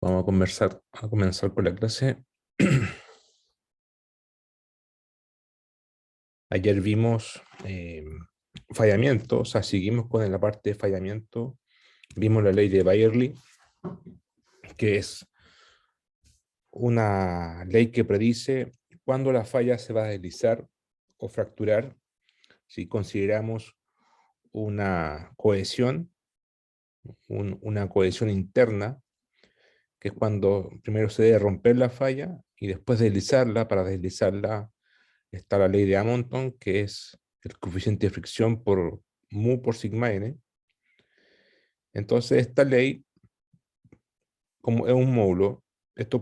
Vamos a comenzar con la clase. Ayer vimos fallamiento, o sea, seguimos con la parte de fallamiento. Vimos la ley de Byerly, que es una ley que predice cuándo la falla se va a deslizar o fracturar si consideramos una cohesión, una cohesión interna, que es cuando primero se debe romper la falla y después deslizarla. Para deslizarla está la ley de Hammond, que es el coeficiente de fricción por mu por sigma n. Entonces, esta ley, como es un módulo, esto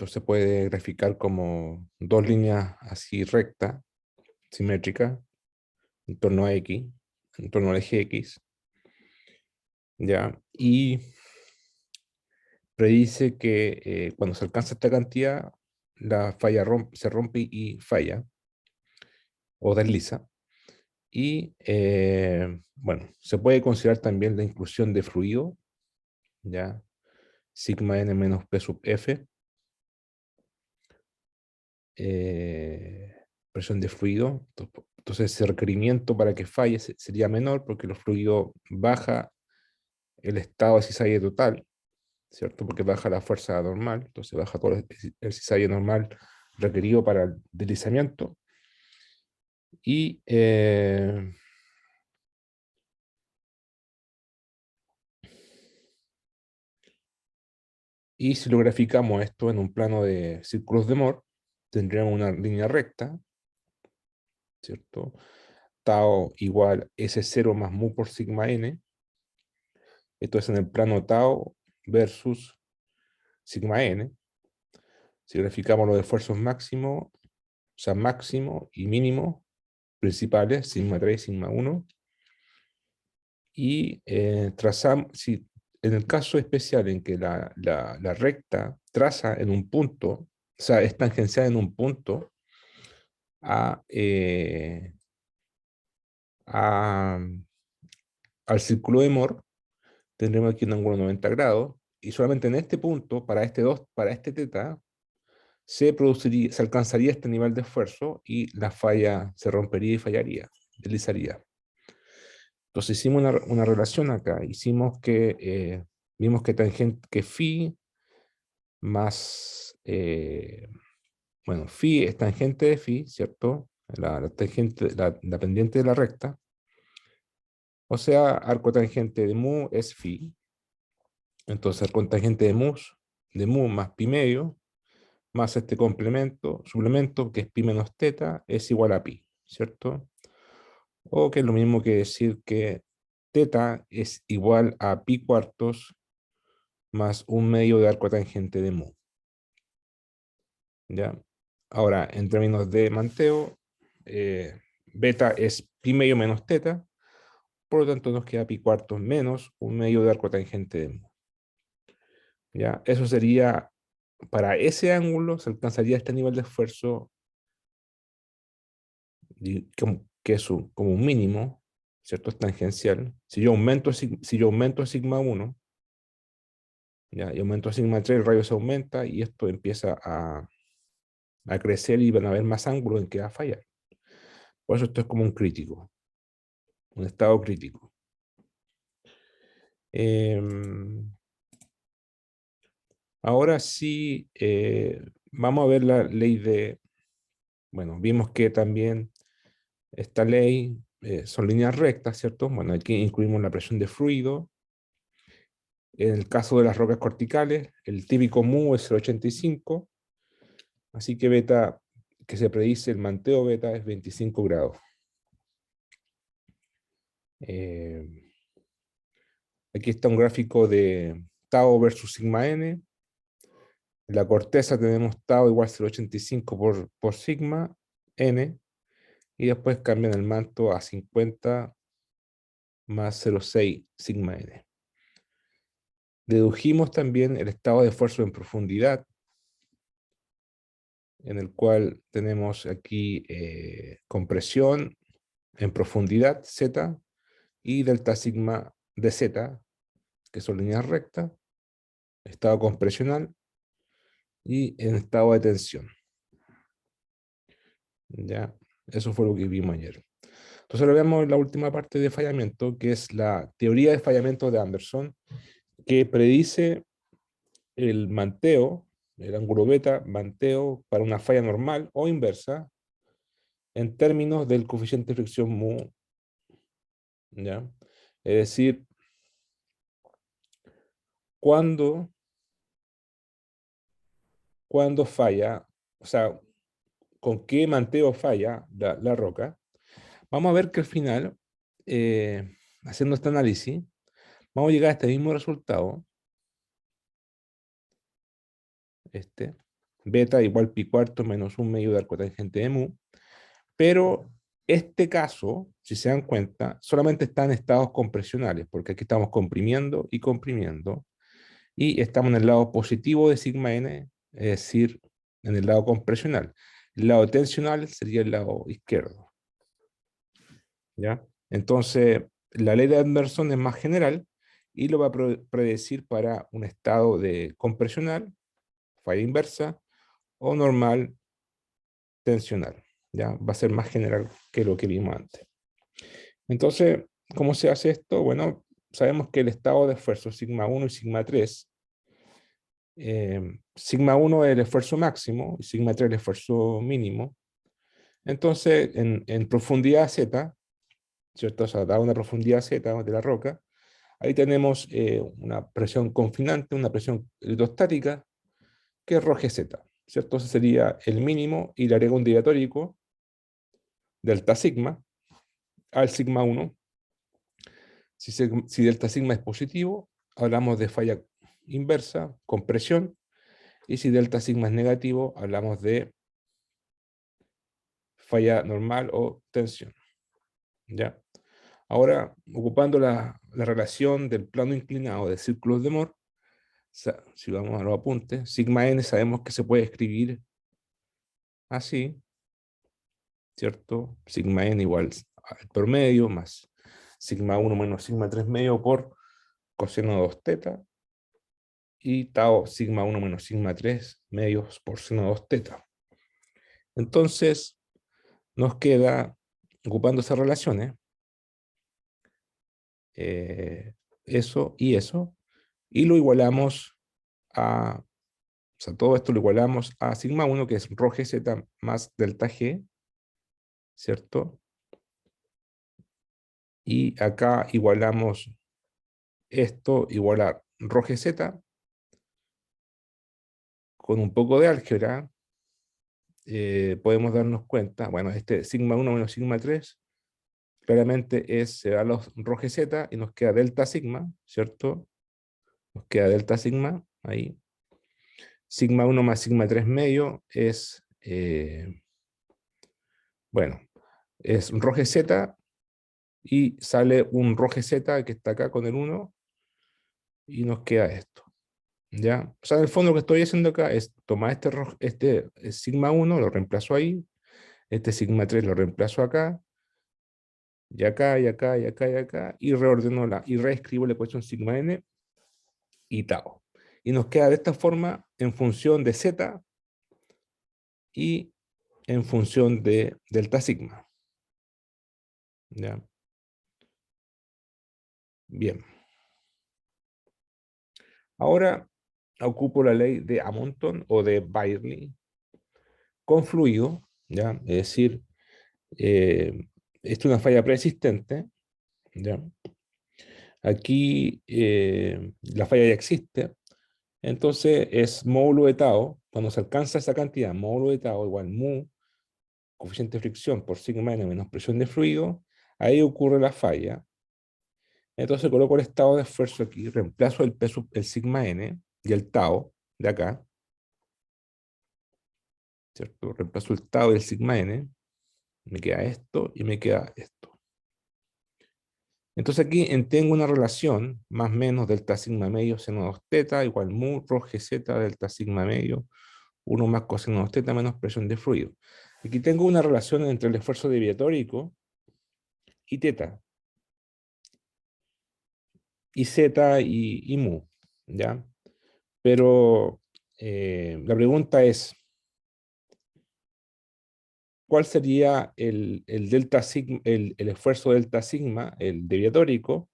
se puede graficar como dos líneas así rectas, simétricas, en torno a X, en torno al eje X, ¿ya? Y predice que cuando se alcanza esta cantidad, la falla se rompe y falla, o desliza. Y bueno, se puede considerar también la inclusión de fluido, ya, sigma n menos p sub f, presión de fluido. Entonces, ese requerimiento para que falle sería menor porque el fluido baja el estado de cisalle total, ¿cierto? Porque baja la fuerza normal, entonces baja todo el cisalle normal requerido para el deslizamiento. Y si lo graficamos esto en un plano de círculos de Moore, tendríamos una línea recta, ¿cierto? Tau igual S0 más mu por sigma n. Esto es en el plano tau versus sigma n. Si graficamos los esfuerzos máximos, o sea, máximo y mínimo principales, sigma 3 y sigma 1. Y trazamos, si en el caso especial en que la recta traza en un punto, o sea, es tangencial en un punto a, al círculo de Moore, tendremos aquí un ángulo de 90 grados, y solamente en este punto, para este teta, se alcanzaría este nivel de esfuerzo y la falla se rompería y fallaría, deslizaría. Entonces hicimos una relación acá, vimos que tangente, que phi más, bueno, phi es tangente de phi, ¿cierto? La pendiente de la recta, o sea, arco tangente de mu es phi. Entonces, arco tangente de mu más pi medio, más este suplemento, que es pi menos teta, es igual a pi, ¿cierto? O que es lo mismo que decir que teta es igual a pi cuartos más un medio de arco tangente de mu. ¿Ya? Ahora, en términos de manteo, beta es pi medio menos teta, por lo tanto nos queda pi cuartos menos un medio de arco tangente de mu. ¿Ya? Eso sería, para ese ángulo se alcanzaría este nivel de esfuerzo que es como un mínimo, ¿cierto? Es tangencial. Si yo aumento sigma 1, ¿ya? Y aumento sigma 3, el radio se aumenta y esto empieza a crecer y van a haber más ángulos en que va a fallar. Por eso esto es como un crítico, un estado crítico. Ahora sí, vamos a ver la ley de, bueno, vimos que también esta ley son líneas rectas, ¿cierto? Bueno, aquí incluimos la presión de fluido. En el caso de las rocas corticales, el típico mu es 0,85, así que beta, que se predice el manteo beta es 25 grados. Aquí está un gráfico de tau versus sigma n. En la corteza tenemos tau igual 0,85 por sigma n, y después cambian el manto a 50 más 0,6 sigma n. Dedujimos también el estado de esfuerzo en profundidad, en el cual tenemos aquí compresión en profundidad Z y delta sigma de Z, que son líneas rectas, estado compresional y en estado de tensión. ¿Ya? Eso fue lo que vimos ayer. Entonces ahora veamos la última parte de fallamiento, que es la teoría de fallamiento de Anderson, que predice el manteo, el ángulo beta, manteo para una falla normal o inversa, en términos del coeficiente de fricción mu, ¿ya? Es decir, cuando falla, o sea, con qué manteo falla la roca, vamos a ver que al final, haciendo este análisis, vamos a llegar a este mismo resultado, este, beta igual pi cuarto menos un medio de arco tangente de mu, pero este caso, si se dan cuenta, solamente está en estados compresionales, porque aquí estamos comprimiendo y comprimiendo, y estamos en el lado positivo de sigma n, es decir, en el lado compresional. El lado tensional sería el lado izquierdo. ¿Ya? Entonces, la ley de Anderson es más general y lo va a predecir para un estado de compresional, falla inversa, o normal tensional. ¿Ya? Va a ser más general que lo que vimos antes. Entonces, ¿cómo se hace esto? Bueno, sabemos que el estado de esfuerzo sigma 1 y sigma 3, sigma 1 es el esfuerzo máximo y sigma 3 el esfuerzo mínimo. Entonces, en profundidad Z, ¿cierto? O sea, dada una profundidad Z de la roca, ahí tenemos una presión confinante, una presión hidrostática, que es ρGZ, ¿cierto? Entonces sería el mínimo y le agrego un diatórico, delta sigma, al sigma 1. Si delta sigma es positivo, hablamos de falla inversa, compresión, y si delta sigma es negativo, hablamos de falla normal o tensión. ¿Ya? Ahora, ocupando la relación del plano inclinado de círculos de Moore, si vamos a los apuntes, sigma n sabemos que se puede escribir así, ¿cierto? Sigma n igual al promedio más sigma 1 menos sigma 3 medio por coseno 2 teta y tau sigma 1 menos sigma 3 medios por seno 2 teta. Entonces, nos queda, ocupando esas relaciones, eso, y lo igualamos a, o sea, todo esto lo igualamos a sigma 1, que es ρGZ más delta G, ¿cierto? Y acá igualamos esto igual a ρGZ con un poco de álgebra, podemos darnos cuenta, bueno, este sigma 1 menos sigma 3, claramente se da los ρGZ y nos queda delta sigma, ¿cierto? Nos queda delta sigma, ahí. Sigma 1 más sigma 3 medio es, bueno, es ρGZ y sale un ρGZ que está acá con el 1 y nos queda esto. ¿Ya? O sea, en el fondo lo que estoy haciendo acá es tomar este sigma 1, lo reemplazo ahí, este sigma 3 lo reemplazo acá, y acá, y acá, y acá, y acá, y reordeno y reescribo la ecuación sigma n y tau. Y nos queda de esta forma en función de z y en función de delta sigma. ¿Ya? Bien. Ahora ocupo la ley de Amonton o de Byerly con fluido, ¿ya? Es decir, esto es una falla preexistente, ¿ya? Aquí la falla ya existe, entonces es módulo de tau, cuando se alcanza esa cantidad, módulo de tau igual mu, coeficiente de fricción por sigma n menos presión de fluido, ahí ocurre la falla. Entonces coloco el estado de esfuerzo aquí, reemplazo el peso, el sigma n y el tau de acá, ¿cierto? Reemplazo el tau y el sigma n, me queda esto y me queda esto. Entonces aquí tengo una relación, más o menos delta sigma medio seno 2 teta igual mu rho gz delta sigma medio 1 más coseno 2 teta menos presión de fluido. Aquí tengo una relación entre el esfuerzo deviatórico y teta. y z y mu, ¿ya? Pero la pregunta es, ¿cuál sería el delta sigma, el esfuerzo delta sigma, el deviatórico,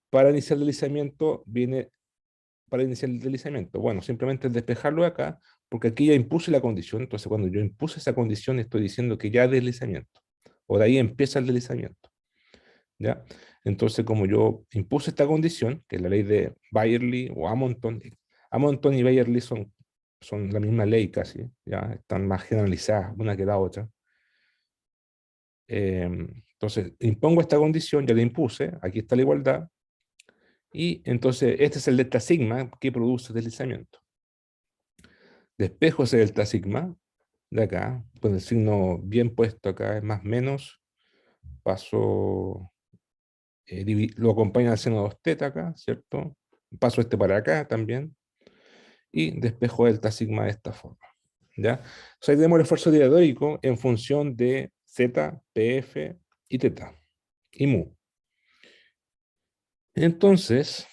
para iniciar el deslizamiento? Viene para iniciar el deslizamiento. Bueno, simplemente despejarlo de acá, porque aquí ya impuse la condición. Entonces, cuando yo impuse esa condición, estoy diciendo que ya hay deslizamiento, o de ahí empieza el deslizamiento, ¿ya? Entonces, como yo impuse esta condición, que es la ley de Bayerly o Amonton, Amonton y Bayerly son la misma ley casi, ya están más generalizadas una que la otra. Entonces, impongo esta condición, ya la impuse, aquí está la igualdad, y entonces este es el delta sigma que produce deslizamiento. Despejo ese delta sigma de acá, con el signo bien puesto acá, es más menos, paso, lo acompaña el seno 2 teta acá, ¿cierto? Paso este para acá también, y despejo delta sigma de esta forma, ¿ya? O sea, ahí tenemos el esfuerzo diatórico en función de z, pf y teta, y mu. Entonces,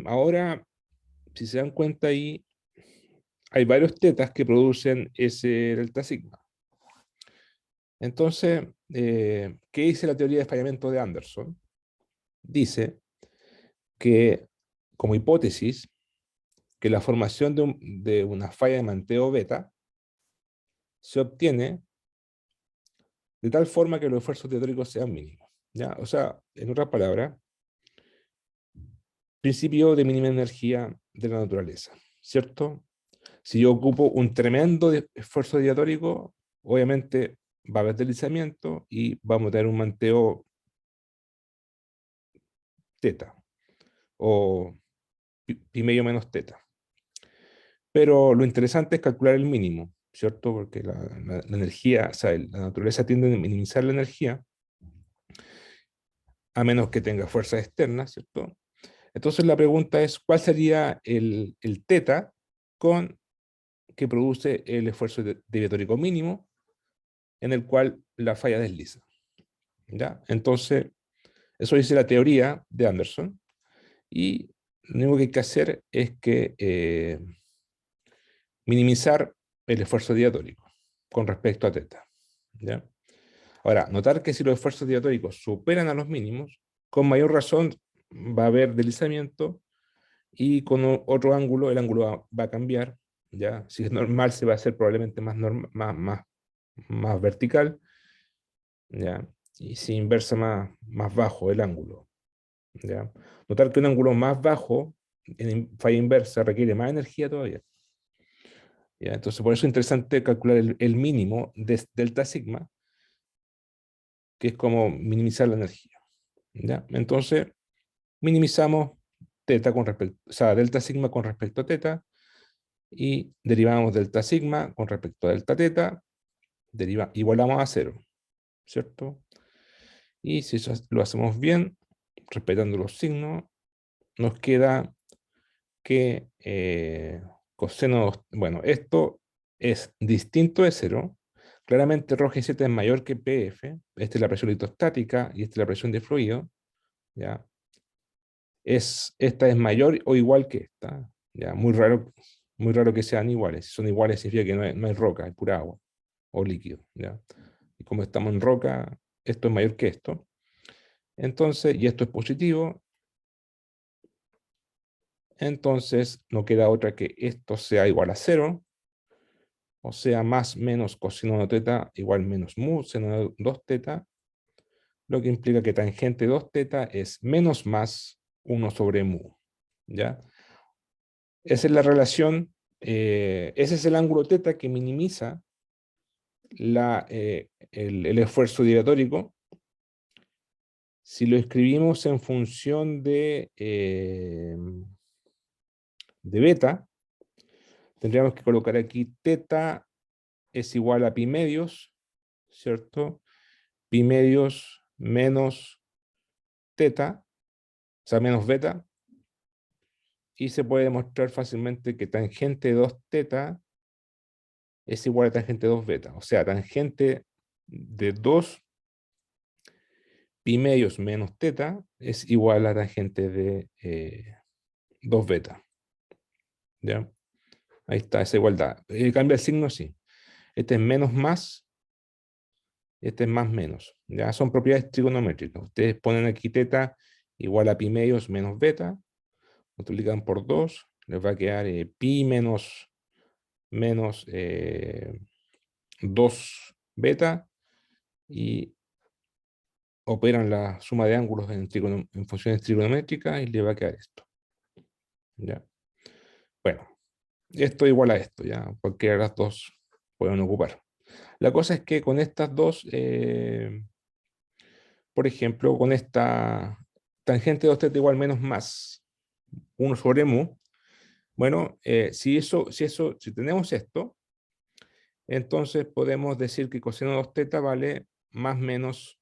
ahora, si se dan cuenta ahí, hay varios tetas que producen ese delta sigma. Entonces, ¿qué dice la teoría de fallamiento de Anderson? Dice que, como hipótesis, que la formación de una falla de manteo beta se obtiene de tal forma que los esfuerzos teóricos sean mínimos, ¿ya? O sea, en otras palabras, principio de mínima energía de la naturaleza, ¿cierto? Si yo ocupo un tremendo esfuerzo diatórico, obviamente va a haber deslizamiento y vamos a tener un manteo teta o pi medio menos teta. Pero lo interesante es calcular el mínimo, ¿cierto? Porque la energía, o sea, la naturaleza tiende a minimizar la energía, a menos que tenga fuerzas externas, ¿cierto? Entonces la pregunta es, ¿cuál sería el teta con que produce el esfuerzo deviatórico mínimo en el cual la falla desliza? ¿Ya? Entonces, eso dice la teoría de Anderson, y lo único que hay que hacer es que minimizar el esfuerzo diatórico con respecto a teta, ¿ya? Ahora, notar que si los esfuerzos diatóricos superan a los mínimos, con mayor razón va a haber deslizamiento, y con otro ángulo, el ángulo va a cambiar, ¿ya? Si es normal, se va a hacer probablemente más vertical, ¿ya? Y si inversa, más bajo el ángulo, ¿ya? Notar que un ángulo más bajo en falla inversa requiere más energía todavía, ¿ya? Entonces, por eso es interesante calcular el mínimo de delta sigma, que es como minimizar la energía, ¿ya? Entonces, minimizamos teta con respecto, o sea, delta sigma con respecto a teta, y derivamos delta sigma con respecto a delta teta, igualamos a cero, ¿cierto? Y si eso lo hacemos bien, respetando los signos, nos queda que coseno, bueno, esto es distinto de cero. Claramente ρ z es mayor que PF. Esta es la presión litostática y esta es la presión de fluido, ¿ya? Esta es mayor o igual que esta, ¿ya? Muy raro que sean iguales. Si son iguales significa que no hay roca, hay pura agua o líquido, ¿ya? Y como estamos en roca, esto es mayor que esto. Entonces, y esto es positivo, entonces no queda otra que esto sea igual a cero, o sea, más menos coseno de teta igual menos mu seno de 2 teta, lo que implica que tangente 2 teta es menos más 1 sobre mu, ¿ya? Esa es la relación, ese es el ángulo teta que minimiza el esfuerzo diatórico. Si lo escribimos en función de beta, tendríamos que colocar aquí teta es igual a pi medios, ¿cierto? Pi medios menos teta, o sea, menos beta, y se puede demostrar fácilmente que tangente 2 teta es igual a tangente 2 beta, o sea, tangente de 2 pi medios menos teta es igual a tangente de 2 beta. ¿Ya? Ahí está, esa igualdad. Cambia el signo, sí. Este es menos más, este es más menos. Ya son propiedades trigonométricas. Ustedes ponen aquí teta igual a pi medios menos beta, multiplican por 2, les va a quedar pi menos 2 beta y operan la suma de ángulos en funciones trigonométricas y le va a quedar esto. ¿Ya? Bueno, esto igual a esto, ya cualquiera de las dos pueden ocupar. La cosa es que con estas dos, por ejemplo, con esta tangente de 2θ igual menos más 1 sobre mu, bueno, si tenemos esto, entonces podemos decir que coseno de 2θ vale más menos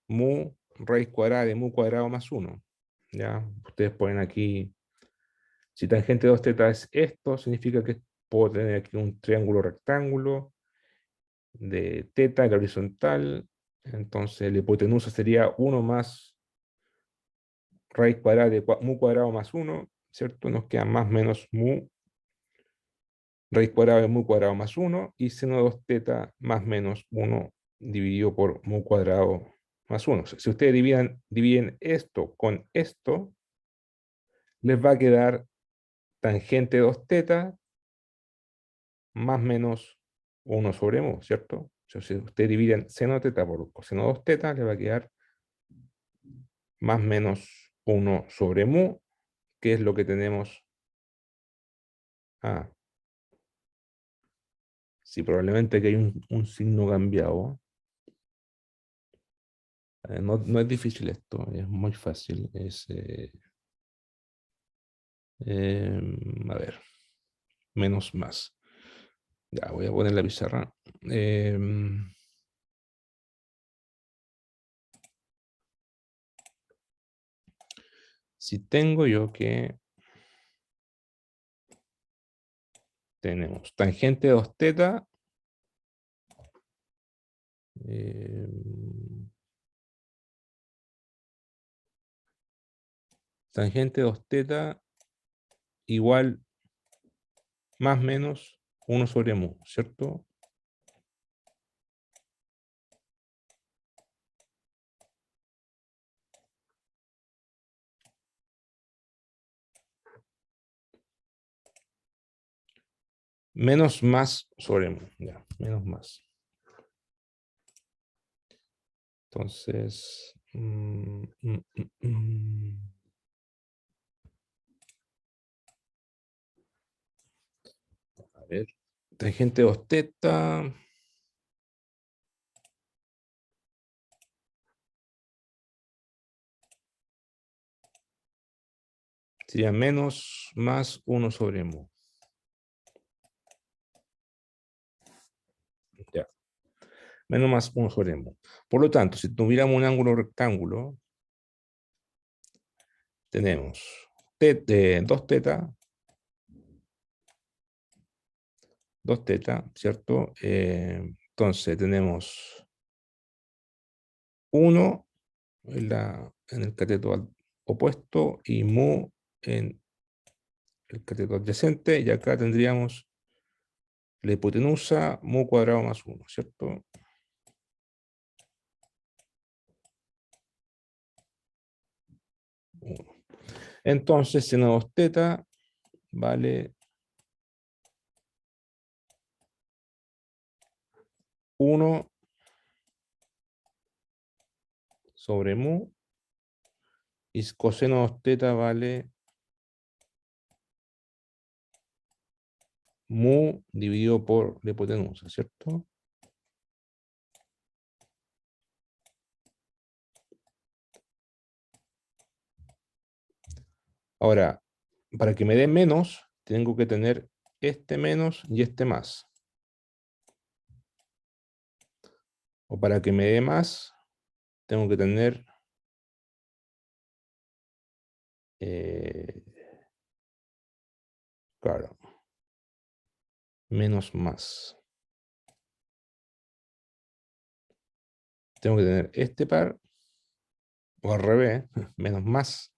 mu raíz cuadrada de mu cuadrado más 1. ¿Ya? Ustedes ponen aquí, si tangente de 2θ es esto, significa que puedo tener aquí un triángulo rectángulo de teta, la horizontal, entonces la hipotenusa sería 1 más raíz cuadrada de mu cuadrado más 1, ¿cierto? Nos queda más menos mu raíz cuadrada de mu cuadrado más 1 y seno de 2θ más menos 1 dividido por mu cuadrado más 1. Si ustedes dividen esto con esto, les va a quedar tangente de 2θ más menos 1 sobre mu, ¿cierto? Si ustedes dividen seno de teta por coseno de 2θ, les va a quedar más menos 1 sobre mu, que es lo que tenemos. Ah, sí, probablemente que hay un signo cambiado. No es difícil esto, es muy fácil. A ver, menos más. Ya, voy a poner la pizarra. Si tengo yo que tenemos tangente de 2θ, tangente de 2θ igual más menos 1 sobre mu, ¿cierto? Menos más sobre mu, ya, menos más. Entonces, a ver, tangente de 2θ sería menos más 1 sobre mu. Ya, menos más 1 sobre mu. Por lo tanto, si tuviéramos un ángulo rectángulo, tenemos 2θ, 2θ, ¿cierto? Entonces tenemos 1 en el cateto opuesto y mu en el cateto adyacente, y acá tendríamos la hipotenusa mu cuadrado más 1, ¿cierto? 1. Entonces, seno 2θ vale 1 sobre mu, y coseno 2θ vale mu dividido por la hipotenusa, ¿cierto? Ahora, para que me dé menos, tengo que tener este menos y este más. O para que me dé más, tengo que tener claro, menos más. Tengo que tener este par o al revés, menos más,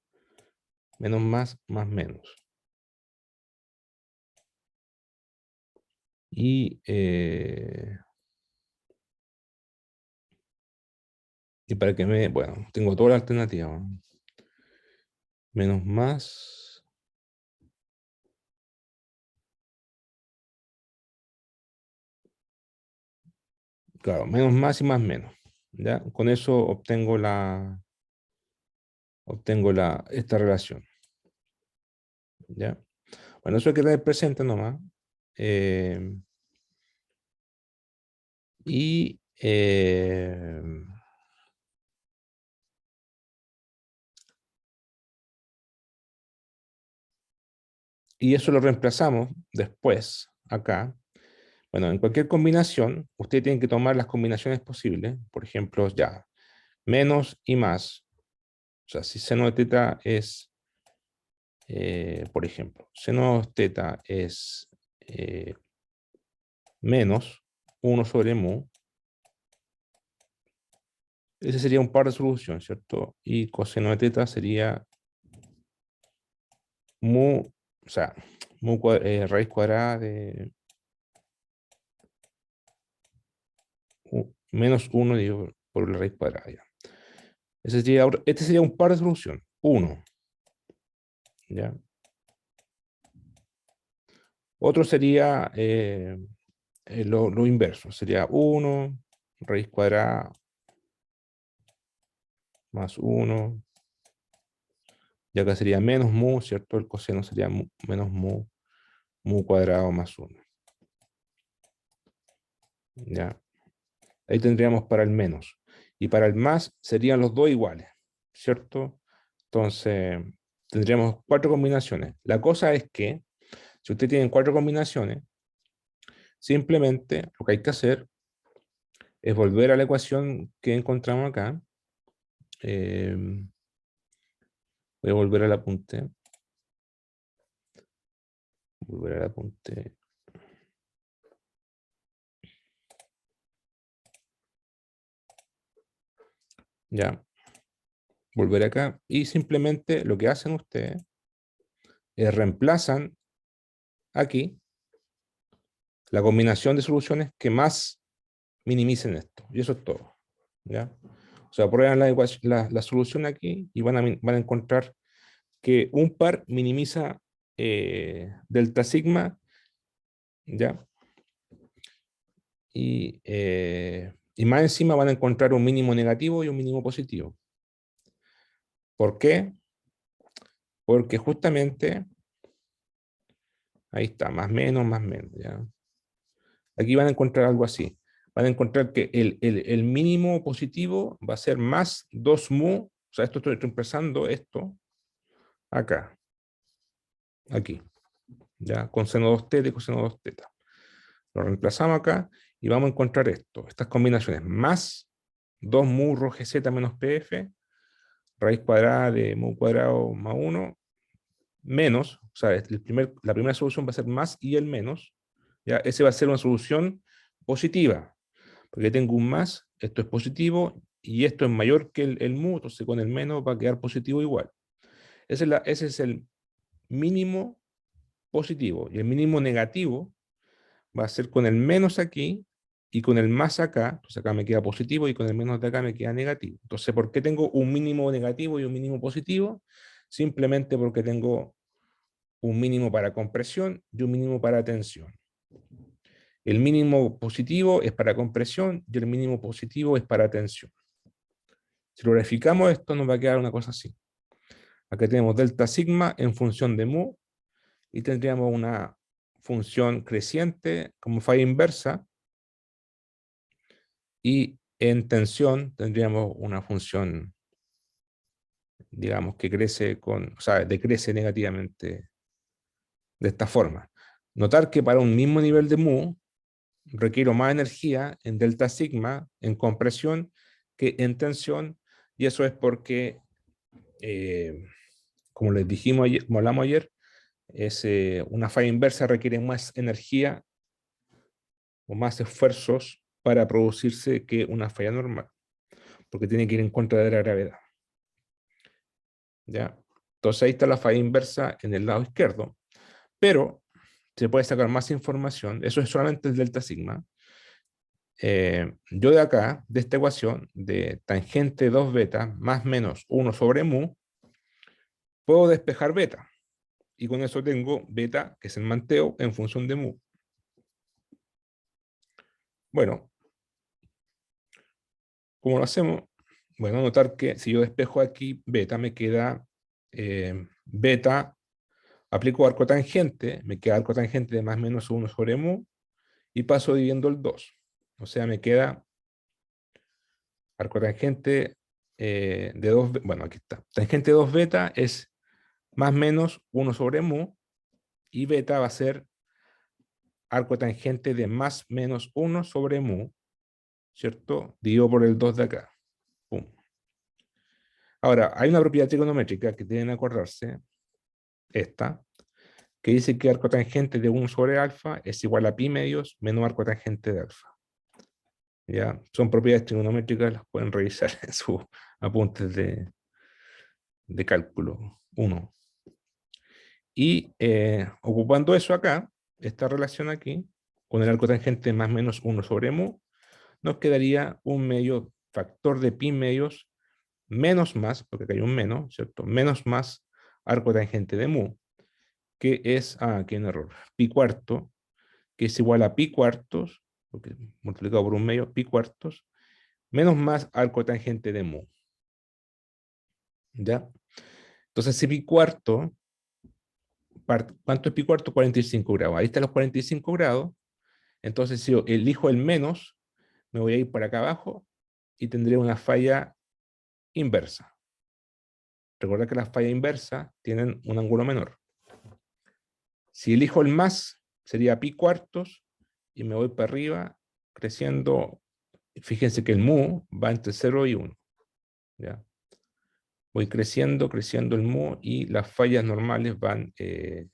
más menos. Y para que bueno, tengo toda la alternativa. Menos más, claro, menos más y más menos. ¿Ya? Con eso esta relación. ¿Ya? Bueno, eso hay que tener presente nomás. Eh, y, eh, y eso lo reemplazamos después, acá. Bueno, en cualquier combinación, usted tiene que tomar las combinaciones posibles. Por ejemplo, ya, menos y más. O sea, si seno de teta es, por ejemplo, seno de teta es menos 1/mu, ese sería un par de solución, ¿cierto? Y coseno de teta sería mu, o sea, raíz cuadrada de menos 1 digo, por la raíz cuadrada. Ya. Este sería un par de solución, 1. ¿Ya? Otro sería lo inverso, sería 1, raíz cuadrada más 1, y acá sería menos mu, ¿cierto? El coseno sería menos mu cuadrado más 1. ¿Ya? Ahí tendríamos para el menos. Y para el más serían los dos iguales, ¿cierto? Entonces, tendríamos 4 combinaciones. La cosa es que, si usted tiene 4 combinaciones, simplemente lo que hay que hacer es volver a la ecuación que encontramos acá. Eh, voy a volver al apunte. Volver al apunte. Ya, volver acá. Y simplemente lo que hacen ustedes es reemplazan aquí la combinación de soluciones que más minimicen esto. Y eso es todo. ¿Ya? O sea, prueban la solución aquí y van a encontrar que un par minimiza delta sigma, ¿ya? Y más encima van a encontrar un mínimo negativo y un mínimo positivo. ¿Por qué? Porque justamente, ahí está, más menos, ¿ya? Aquí van a encontrar algo así. Van a encontrar que el mínimo positivo va a ser más 2 mu, o sea, esto estoy reemplazando esto acá, aquí, ¿ya? Con seno 2 teta y coseno 2 teta. Lo reemplazamos acá y vamos a encontrar esto, estas combinaciones, más 2 mu rho gz menos pf, raíz cuadrada de mu cuadrado más 1, menos, o sea, la primera solución va a ser más y el menos, ¿ya? Ese va a ser una solución positiva, porque tengo un más, esto es positivo, y esto es mayor que el mu, entonces con el menos va a quedar positivo igual. Ese es el mínimo positivo, y el mínimo negativo va a ser con el menos aquí y con el más acá, entonces acá me queda positivo y con el menos de acá me queda negativo. Entonces, ¿por qué tengo un mínimo negativo y un mínimo positivo? Simplemente porque tengo un mínimo para compresión y un mínimo para tensión. El mínimo positivo es para compresión y el mínimo positivo es para tensión. Si lo verificamos esto, nos va a quedar una cosa así. Acá tenemos delta sigma en función de mu y tendríamos una función creciente como falla inversa, y en tensión tendríamos una función, digamos, que crece o sea, decrece negativamente de esta forma. Notar que para un mismo nivel de mu requiero más energía en delta sigma en compresión que en tensión, y eso es porque, eh, como les dijimos ayer, como hablamos ayer, una falla inversa requiere más energía o más esfuerzos para producirse que una falla normal, porque tiene que ir en contra de la gravedad. ¿ya? Entonces ahí está la falla inversa en el lado izquierdo, pero se puede sacar más información, eso es solamente el delta sigma. Yo de acá, de esta ecuación, de tangente 2 beta más menos 1 sobre mu, puedo despejar beta. Y con eso tengo beta, que es el manteo, en función de mu. Bueno, ¿cómo lo hacemos? Bueno, notar que si yo despejo aquí beta, me queda beta, aplico arco tangente, me queda arco tangente de más menos 1 sobre mu, y paso dividiendo el 2. O sea, me queda arco tangente de 2, bueno, aquí está. Tangente 2 beta es más menos 1 sobre mu, y beta va a ser arco tangente de más menos 1 sobre mu, ¿cierto? Dividido por el 2 de acá. Pum. Ahora, hay una propiedad trigonométrica que deben acordarse, esta, que dice que arco tangente de 1 sobre alfa es igual a pi medios menos arco tangente de alfa. ¿Ya? Son propiedades trigonométricas, las pueden revisar en sus apuntes de cálculo 1. Y ocupando eso acá, esta relación aquí, con el arco tangente más menos 1 sobre mu, nos quedaría un medio factor de pi medios menos más, porque acá hay un menos, ¿cierto? Menos más arco tangente de mu, que es, aquí hay un error, pi cuarto, que es igual a pi cuartos, porque multiplicado por un medio, pi cuartos, menos más arco tangente de mu. ¿Ya? Entonces, si pi cuarto, ¿cuánto es pi cuarto? 45 grados. Ahí están los 45 grados. Entonces, si yo elijo el menos, me voy a ir para acá abajo y tendré una falla inversa. Recuerda que las fallas inversas tienen un ángulo menor. Si elijo el más, sería pi cuartos, y me voy para arriba, creciendo. Fíjense que el mu va entre 0 y 1. ¿Ya? Voy creciendo, creciendo el mu, y las fallas normales van eh,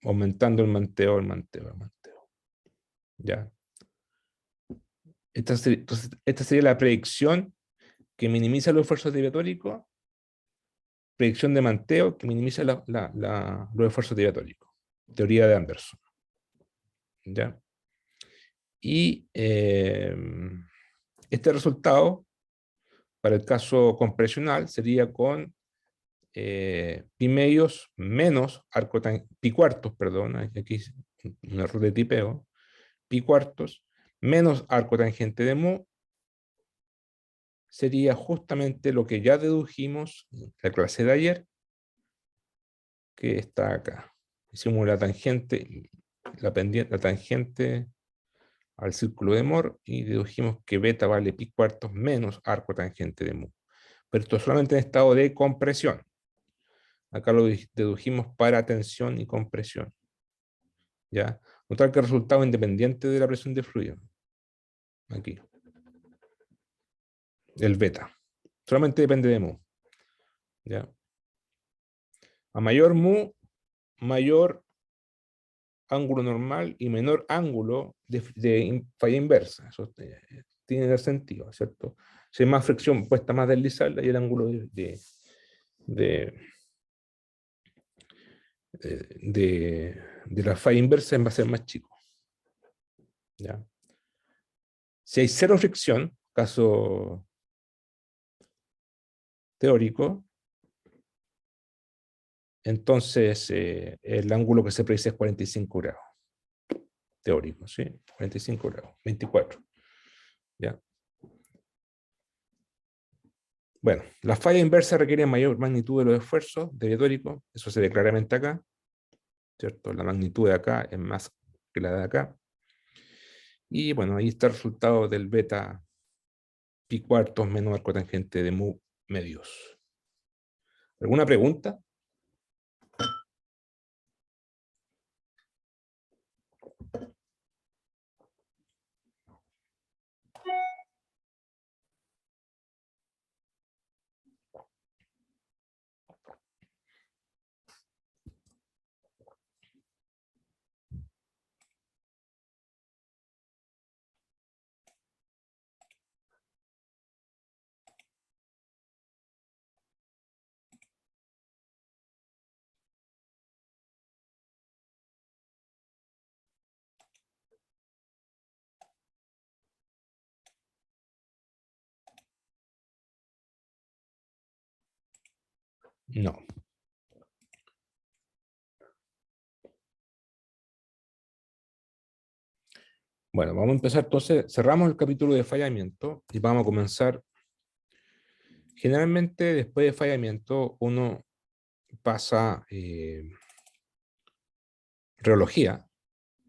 aumentando el manteo, el manteo, el manteo. ¿Ya? Entonces, esta sería la predicción que minimiza los esfuerzos diatóricos, predicción de manteo que minimiza los esfuerzos diatóricos. Teoría de Anderson. ¿Ya? Y este resultado, para el caso compresional, sería con pi medios menos pi cuartos, perdón, aquí es un error de tipeo, pi cuartos menos arco tangente de mu, sería justamente lo que ya dedujimos en la clase de ayer, que está acá. Hicimos la tangente, la pendiente, la tangente al círculo de Moore, y dedujimos que beta vale pi cuartos menos arco tangente de mu. Pero esto solamente en estado de compresión. Acá lo dedujimos para tensión y compresión. ¿Ya? Notar que el resultado independiente de la presión de fluido. Aquí. El beta. Solamente depende de mu. ¿Ya? A mayor mu, mayor ángulo normal y menor ángulo de falla inversa. Eso tiene sentido, ¿cierto? Si hay más fricción, cuesta más deslizarla, y el ángulo de, de la falla inversa va a ser más chico. ¿Ya? Si hay cero fricción, caso teórico, entonces el ángulo que se predice es 45 grados. Teórico, ¿sí? 45 grados, 24. ¿Ya? Bueno, la falla inversa requiere mayor magnitud de los esfuerzos de teórico, eso se ve claramente acá, ¿cierto? La magnitud de acá es más que la de acá. Y bueno, ahí está el resultado del beta pi cuartos menos arco tangente de mu medios. ¿Alguna pregunta? No. Bueno, vamos a empezar entonces, cerramos el capítulo de fallamiento y vamos a comenzar. Generalmente después de fallamiento uno pasa reología,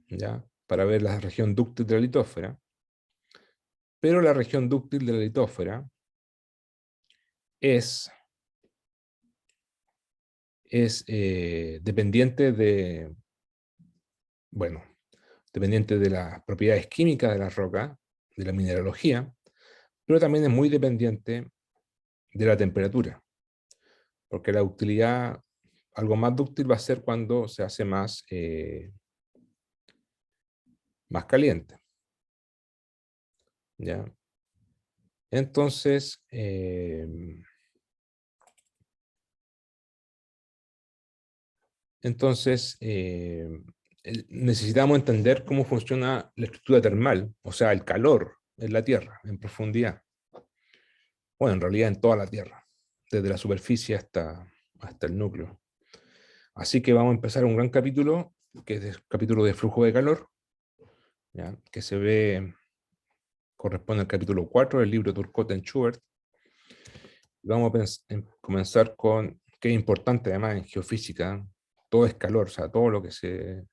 ¿ya? Para ver la región dúctil de la litósfera, pero la región dúctil de la litósfera es dependiente de, bueno, dependiente de las propiedades químicas de la roca, de la mineralogía, pero también es muy dependiente de la temperatura, porque la ductilidad, algo más dúctil va a ser cuando se hace más caliente, ¿ya? Entonces, necesitamos entender cómo funciona la estructura termal, o sea, el calor en la Tierra, en profundidad. Bueno, en realidad en toda la Tierra, desde la superficie hasta el núcleo. Así que vamos a empezar un gran capítulo, que es el capítulo de flujo de calor, ¿ya? Que corresponde al capítulo 4 del libro Turcotte-Schubert. Vamos a comenzar con, que es importante además en geofísica, todo es calor, o sea, todo lo que se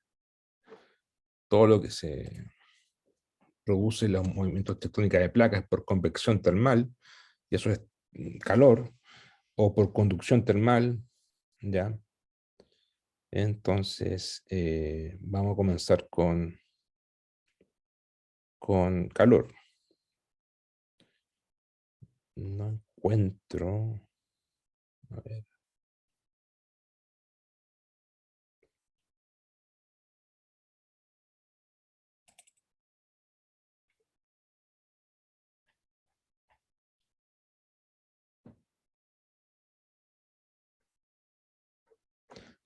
produce los movimientos tectónicos de placas por convección termal, y eso es calor, o por conducción termal, ¿ya? Entonces, vamos a comenzar con calor. No encuentro. A ver.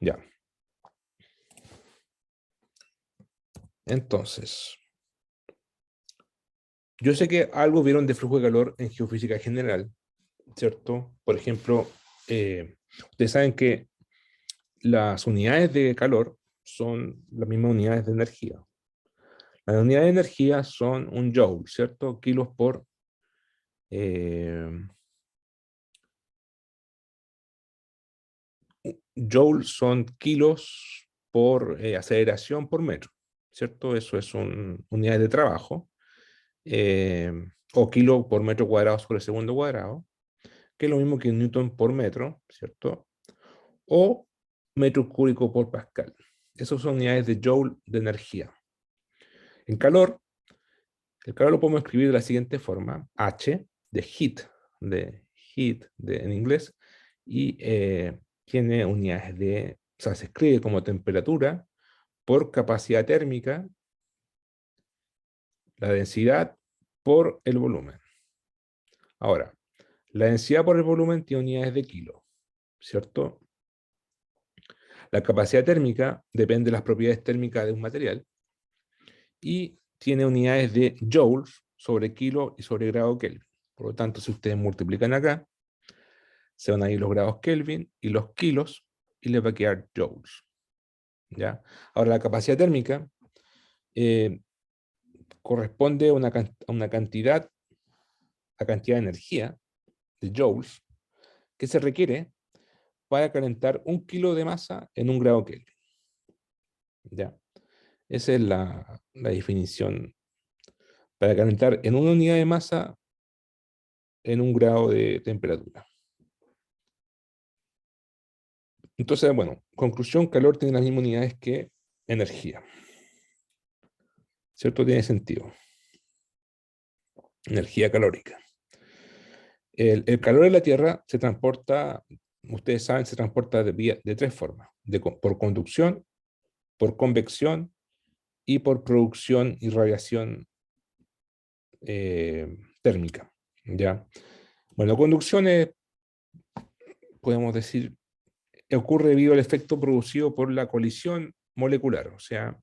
Ya. Entonces, yo sé que algo vieron de flujo de calor en geofísica general, ¿cierto? Por ejemplo, ustedes saben que las unidades de calor son las mismas unidades de energía. Las unidades de energía son un joule, ¿cierto? Kilos por... joule son kilos por aceleración por metro, ¿cierto? Eso es unidades de trabajo. eh, o kilo por metro cuadrado sobre segundo cuadrado, que es lo mismo que newton por metro, ¿cierto? O metro cúbico por pascal. Esas son unidades de joule de energía. En calor, el calor lo podemos escribir de la siguiente forma: H de heat en inglés, y tiene unidades o sea, se escribe como temperatura por capacidad térmica, la densidad por el volumen. Ahora, la densidad por el volumen tiene unidades de kilo, ¿cierto? La capacidad térmica depende de las propiedades térmicas de un material y tiene unidades de joules sobre kilo y sobre grado Kelvin. Por lo tanto, si ustedes multiplican acá, se van a ir los grados Kelvin y los kilos y les va a quedar joules, ¿ya? Ahora, la capacidad térmica eh, corresponde a una cantidad, de energía, de joules, que se requiere para calentar 1 kilo de masa en 1 grado Kelvin, ¿ya? Esa es la definición para calentar en una unidad de masa en 1 grado de temperatura. Entonces, bueno, conclusión: calor tiene las mismas unidades que energía. ¿Cierto? Tiene sentido. Energía calórica. El calor de la Tierra se transporta, ustedes saben, se transporta de tres formas: por conducción, por convección y por producción y radiación térmica, ¿ya? Bueno, conducción podemos decir, ocurre debido al efecto producido por la colisión molecular, o sea,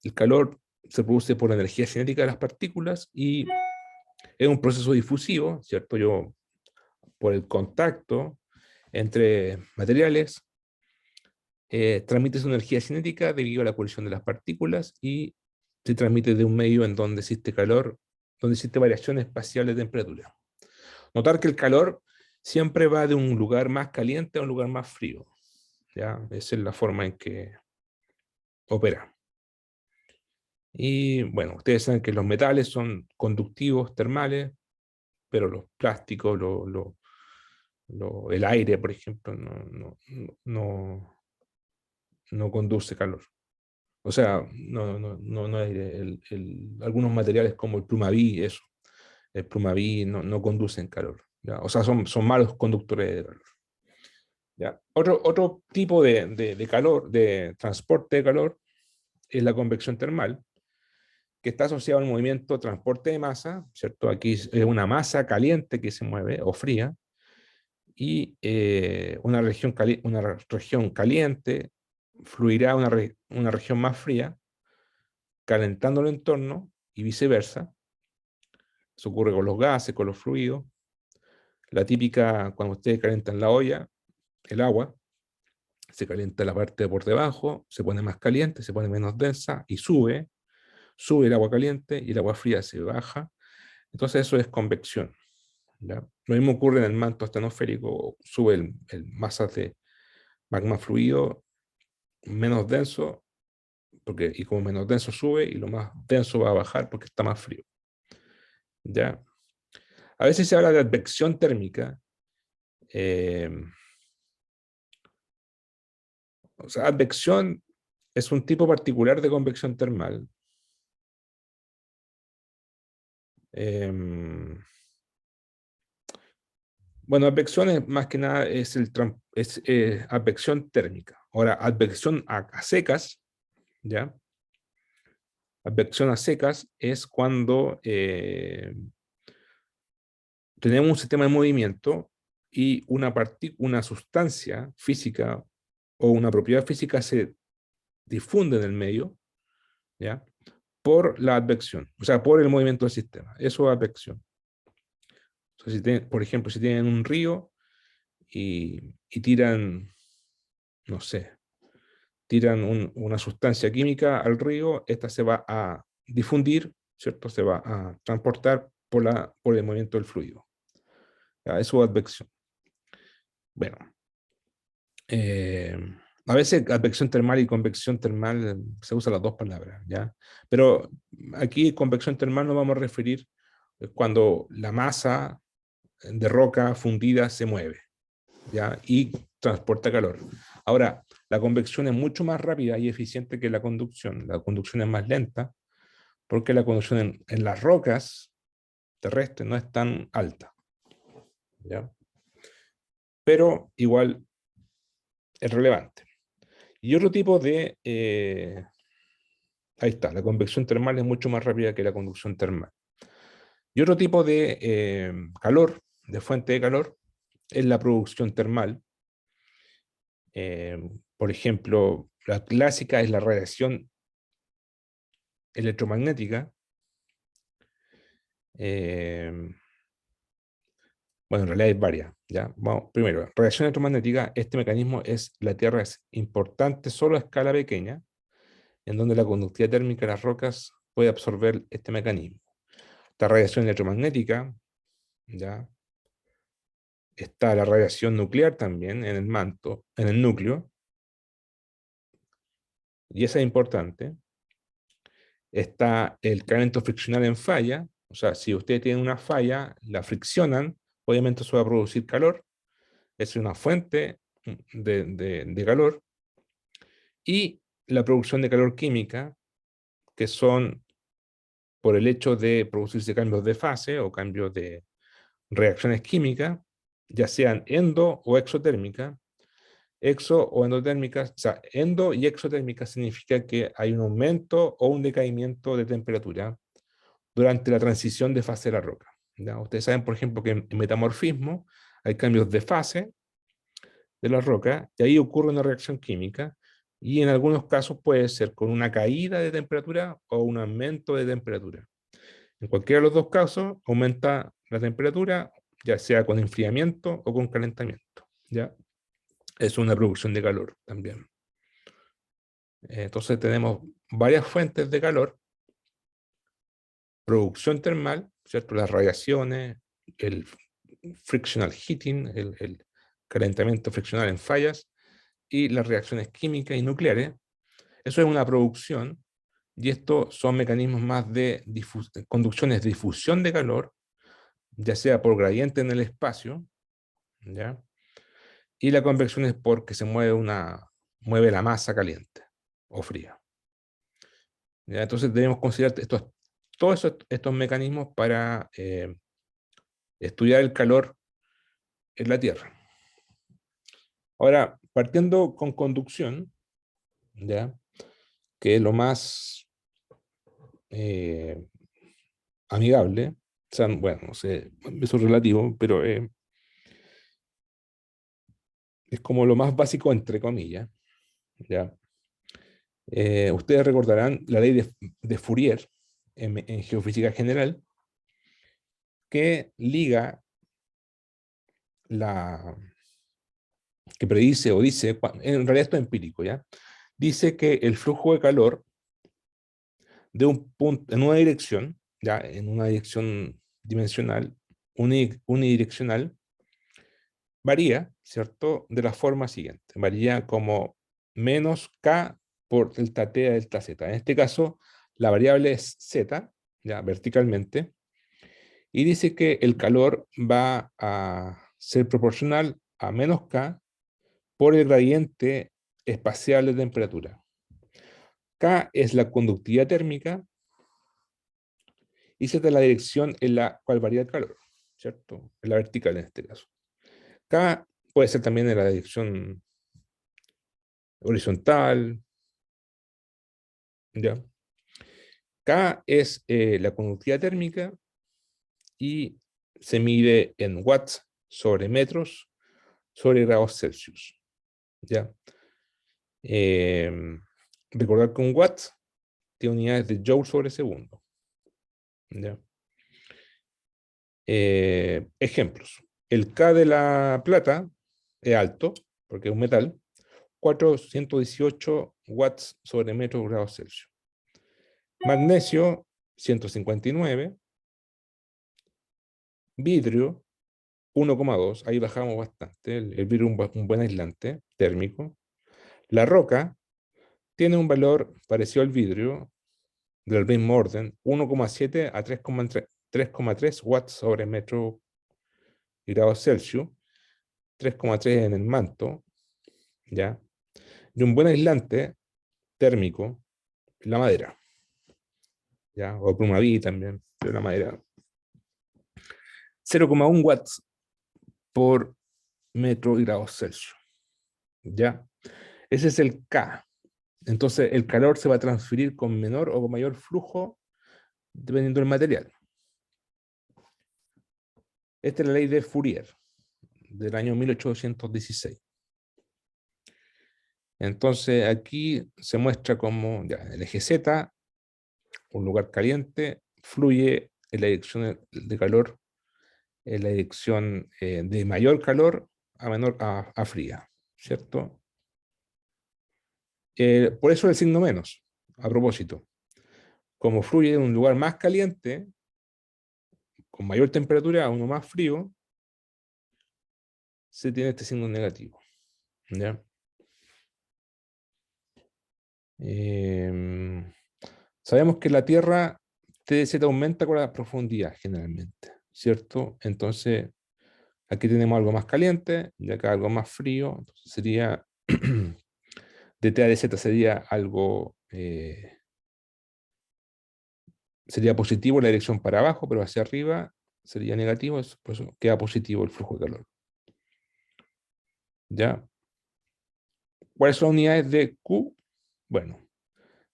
el calor se produce por la energía cinética de las partículas y es un proceso difusivo, ¿cierto? Por el contacto entre materiales, transmite su energía cinética debido a la colisión de las partículas y se transmite de un medio en donde existe calor, donde existe variación espacial de temperatura. Notar que el calor siempre va de un lugar más caliente a un lugar más frío. ¿Ya? Esa es la forma en que opera. Y bueno, ustedes saben que los metales son conductivos termales, pero los plásticos, el aire, por ejemplo, no conduce calor. O sea, no aire. Algunos materiales como el plumaví, eso, el plumaví no conducen calor. ¿Ya? O sea, son malos conductores de calor. ¿Ya? Otro tipo de calor, de transporte de calor, es la convección termal, que está asociado al movimiento transporte de masa, ¿cierto? Aquí es una masa caliente que se mueve o fría, y una región caliente fluirá a una región más fría, calentando el entorno y viceversa. Eso ocurre con los gases, con los fluidos. La típica, cuando ustedes calientan la olla, el agua, se calienta la parte de por debajo, se pone más caliente, se pone menos densa y sube el agua caliente y el agua fría se baja. Entonces eso es convección. ¿Ya? Lo mismo ocurre en el manto astenosférico, sube masas de magma fluido menos denso, y como menos denso sube, y lo más denso va a bajar porque está más frío. ¿Ya? A veces se habla de advección térmica. eh, o sea, advección es un tipo particular de convección termal. Eh, bueno, advección es, más que nada es advección térmica. Ahora, advección a secas, ¿ya? Advección a secas es cuando tenemos un sistema de movimiento y una sustancia física o una propiedad física se difunde en el medio, ¿ya? Por la advección, o sea, por el movimiento del sistema. Eso es advección. O sea, por ejemplo, si tienen un río y tiran, no sé, tiran una sustancia química al río, esta se va a difundir, ¿cierto? Se va a transportar por el movimiento del fluido. ¿Ya? Eso es advección. Bueno, eh, a veces advección termal y convección termal se usan las dos palabras, ¿ya? Pero aquí convección termal nos vamos a referir cuando la masa de roca fundida se mueve, ¿ya? Y transporta calor. Ahora, la convección es mucho más rápida y eficiente que la conducción. La conducción es más lenta porque la conducción en las rocas terrestres no es tan alta, ¿ya? Pero igual es relevante. Y otro tipo ahí está, la convección termal es mucho más rápida que la conducción termal. Y otro tipo de calor, de fuente de calor, es la producción termal. Eh, por ejemplo, la clásica es la radiación electromagnética. Eh, bueno, en realidad hay varias. ¿Ya? Vamos, primero, radiación electromagnética, este mecanismo la Tierra es importante solo a escala pequeña, en donde la conductividad térmica de las rocas puede absorber este mecanismo. Esta radiación electromagnética, ¿ya? Está la radiación nuclear también en el manto, en el núcleo, y esa es importante. Está el calentamiento friccional en falla, o sea, si ustedes tienen una falla, la friccionan, obviamente eso va a producir calor, es una fuente de calor, y la producción de calor química, que son por el hecho de producirse cambios de fase o cambios de reacciones químicas, ya sean o exotérmicas. Exo o endotérmicas, o sea, endo y exotérmica significa que hay un aumento o un decaimiento de temperatura durante la transición de fase de la roca. ¿Ya? Ustedes saben, por ejemplo, que en metamorfismo hay cambios de fase de la roca y ahí ocurre una reacción química y en algunos casos puede ser con una caída de temperatura o un aumento de temperatura. En cualquiera de los dos casos aumenta la temperatura, ya sea con enfriamiento o con calentamiento. ¿Ya? es una producción de calor también. Entonces tenemos varias fuentes de calor, producción termal, ¿cierto? Las radiaciones, el frictional heating, el calentamiento friccional en fallas, y las reacciones químicas y nucleares. Eso es una producción, y estos son mecanismos más de conducciones de difusión de calor, ya sea por gradiente en el espacio, ¿ya? Y la convección es porque se mueve la masa caliente o fría. ¿Ya? Entonces debemos considerar todos estos mecanismos para estudiar el calor en la Tierra. Ahora, partiendo con conducción, ¿ya? Que es lo más amigable, o sea, bueno, no sé, eso es relativo, pero es como lo más básico, entre comillas, ¿ya? Ustedes recordarán la ley de Fourier en geofísica general, que liga la, que predice o dice, en realidad esto es empírico, ¿ya? Dice que el flujo de calor de un punto, en una dirección, ya, en una dirección dimensional, unidireccional, varía, ¿cierto? De la forma siguiente. Varía como menos K por delta T a delta Z. En este caso, la variable es Z, ya, verticalmente, y dice que el calor va a ser proporcional a menos K por el gradiente espacial de temperatura. K es la conductividad térmica y Z es la dirección en la cual varía el calor, ¿cierto? En la vertical en este caso. K puede ser también en la dirección horizontal, ¿ya? K es la conductividad térmica y se mide en watts sobre metros sobre grados Celsius, ¿ya? Recordar que un watt tiene unidades de joule sobre segundo, ¿ya? Ejemplos. El K de la plata es alto, porque es un metal, 418 watts sobre metros grados Celsius. Magnesio, 159. Vidrio, 1,2. Ahí bajamos bastante. El vidrio es un buen aislante térmico. La roca tiene un valor parecido al vidrio, del mismo orden, 1,7 a 3,3 watts sobre metro grados Celsius, 3,3 en el manto, ¿ya? Y un buen aislante térmico, la madera, ¿ya? O plumaví también, pero la madera. 0,1 watts por metro grados Celsius, ¿ya? Ese es el K. Entonces, el calor se va a transferir con menor o con mayor flujo dependiendo del material. Esta es la ley de Fourier, del año 1816. Entonces, aquí se muestra como ya, el eje Z, un lugar caliente, fluye en la dirección de calor, en la dirección de mayor calor a fría, ¿cierto? Por eso el signo menos, a propósito. Como fluye en un lugar más caliente, con mayor temperatura a uno más frío, se tiene este signo negativo, ¿ya? Sabemos que la Tierra TZ aumenta con la profundidad generalmente, ¿cierto? Entonces, aquí tenemos algo más caliente y acá algo más frío. Entonces sería, de T a de Z sería algo, sería positivo la dirección para abajo, pero hacia arriba sería negativo, por eso queda positivo el flujo de calor. ¿Ya? ¿Cuáles son las unidades de Q? Bueno,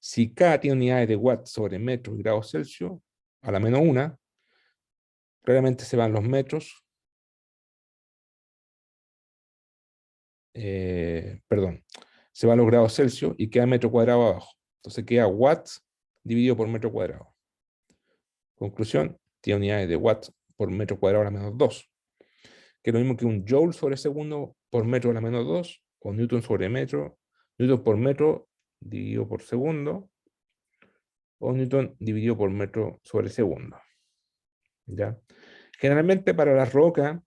si K tiene unidades de watts sobre metros y grados Celsius, a la menos una, claramente se van los metros, perdón, se van los grados Celsius y queda metro cuadrado abajo. Entonces queda watts dividido por metro cuadrado. Conclusión, tiene unidades de watts por metro cuadrado a la menos 2, que es lo mismo que un joule sobre segundo por metro a la menos 2, o newton sobre metro, newton por metro dividido por segundo, o newton dividido por metro sobre segundo. ¿Ya? Generalmente para las rocas,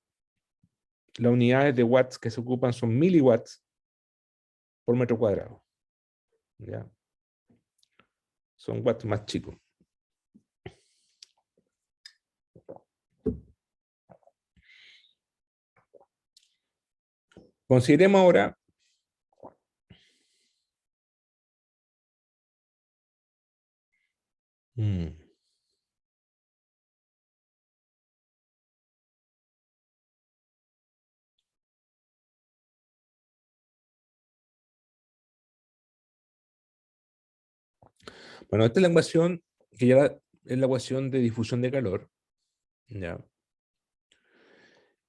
las unidades de watts que se ocupan son miliwatts por metro cuadrado. ¿Ya? Son watts más chicos. Consideremos ahora bueno, esta es la ecuación que ya es la ecuación de difusión de calor, ¿ya?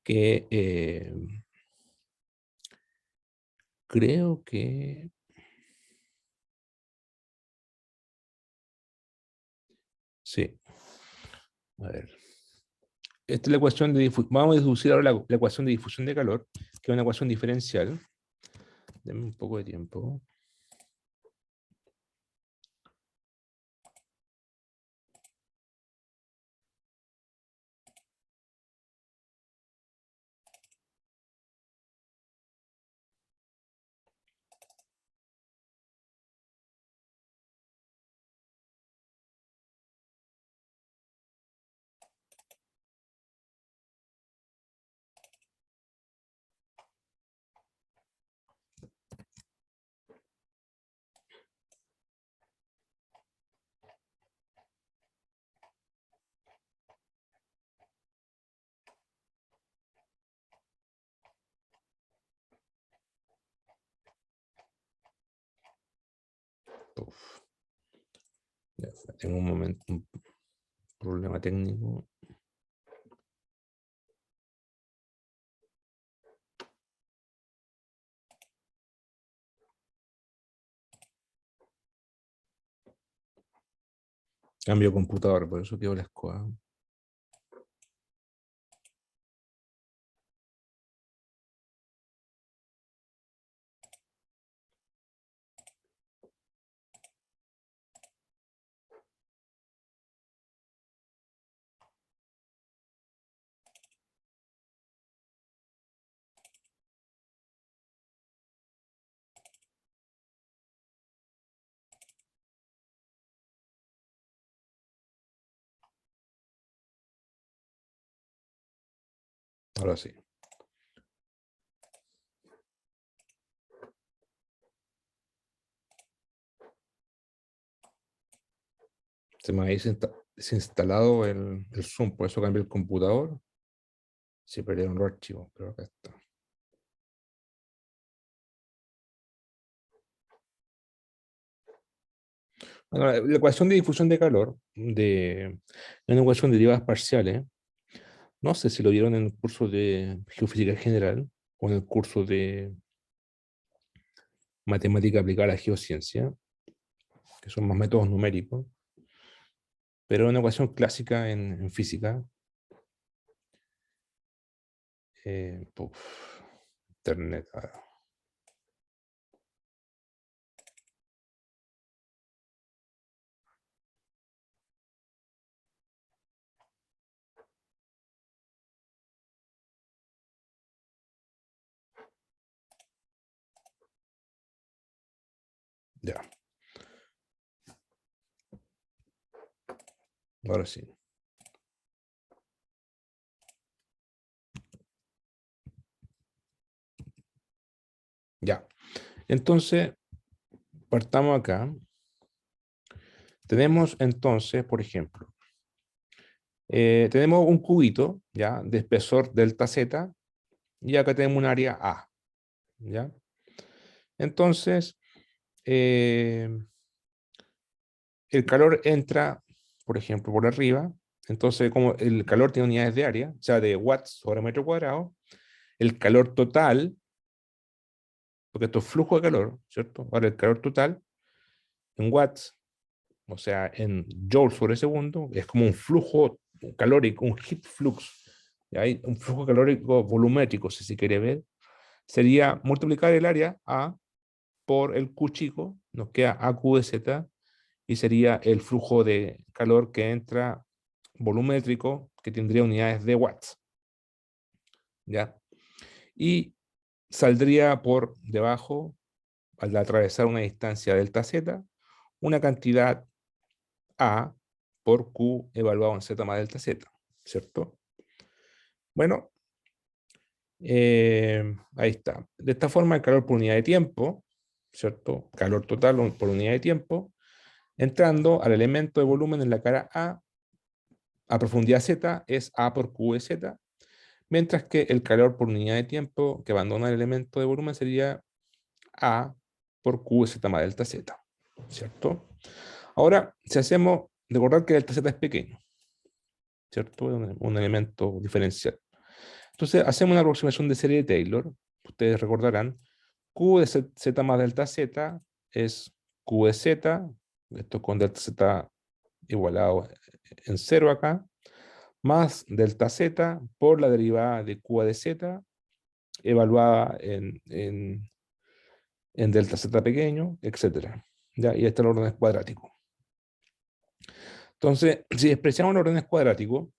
Que creo que sí. A ver. Esta es la ecuación de difusión. Vamos a deducir ahora la ecuación de difusión de calor, que es una ecuación diferencial. Denme un poco de tiempo. Uf, ya, tengo un momento, un problema técnico. Cambio de computador, por eso quedó la escoba. Ahora sí. Se me había desinstalado el Zoom, por eso cambié el computador. Se perdieron los archivos, pero acá está. Bueno, la ecuación de difusión de calor es una ecuación de derivadas parciales. No sé si lo vieron en el curso de geofísica general o en el curso de matemática aplicada a la geociencia, que son más métodos numéricos, pero es una ecuación clásica en física. Puf, internet. Ya, ahora sí. Ya. Entonces, partamos acá. Tenemos entonces, por ejemplo, tenemos un cubito, ¿ya? De espesor delta Z, y acá tenemos un área A, ¿ya? Entonces, eh, el calor entra, por ejemplo, por arriba. Entonces, como el calor tiene unidades de área, o sea, de watts sobre metro cuadrado, el calor total, porque esto es flujo de calor, ¿cierto? Ahora el calor total en watts, o sea, en joules sobre segundo, es como un flujo calórico, un heat flux. Hay un flujo calórico volumétrico, si se quiere ver, sería multiplicar el área A por el Q chico, nos queda AQ de Z, y sería el flujo de calor que entra volumétrico, que tendría unidades de watts. ¿Ya? Y saldría por debajo, al atravesar una distancia delta Z, una cantidad A por Q evaluado en Z más delta Z, ¿cierto? Bueno, ahí está. De esta forma, el calor por unidad de tiempo, ¿cierto? Calor total por unidad de tiempo, entrando al elemento de volumen en la cara a profundidad Z, es A por Q de Z, mientras que el calor por unidad de tiempo que abandona el elemento de volumen sería A por Q de Z más delta Z, ¿cierto? Ahora, si hacemos, recordar que delta Z es pequeño, ¿cierto? Es un elemento diferencial. Entonces, hacemos una aproximación de serie de Taylor. Ustedes recordarán, Q de Z más delta Z es Q de Z, esto con delta Z igualado en 0 acá, más delta Z por la derivada de Q de Z, evaluada en delta Z pequeño, etc. ¿Ya? Y este es el orden cuadrático. Entonces, si despreciamos los órdenes cuadráticos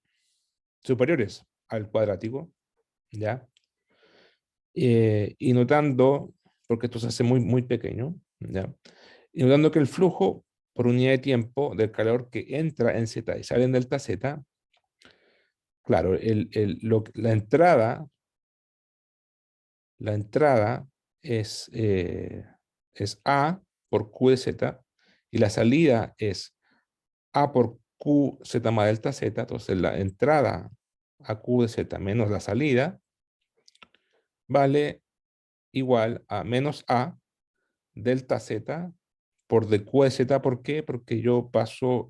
superiores al cuadrático, ¿ya? Y notando, porque esto se hace muy, muy pequeño, ¿ya? Y notando que el flujo por unidad de tiempo del calor que entra en Z y sale en delta Z, claro, la entrada es A por Q de Z y la salida es A por Q Z más delta Z. Entonces la entrada a Q de Z menos la salida vale igual a menos A delta Z por de Q de Z. ¿Por qué? Porque yo paso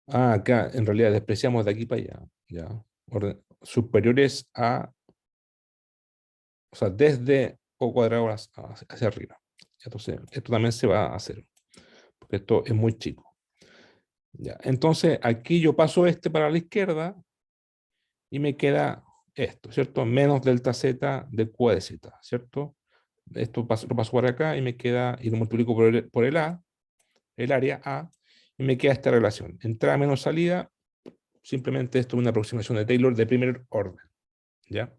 acá en realidad despreciamos de aquí para allá, ¿ya? Superiores a, o sea, desde O cuadrado hacia arriba. Entonces, esto también se va a cero, porque esto es muy chico. ¿Ya? Entonces, aquí yo paso este para la izquierda y me queda esto, ¿cierto? Menos delta Z de Q de Z, ¿cierto? Esto lo paso por acá y me queda, y lo multiplico por el A, el área A, y me queda esta relación. Entrada menos salida, simplemente esto es una aproximación de Taylor de primer orden, ¿ya?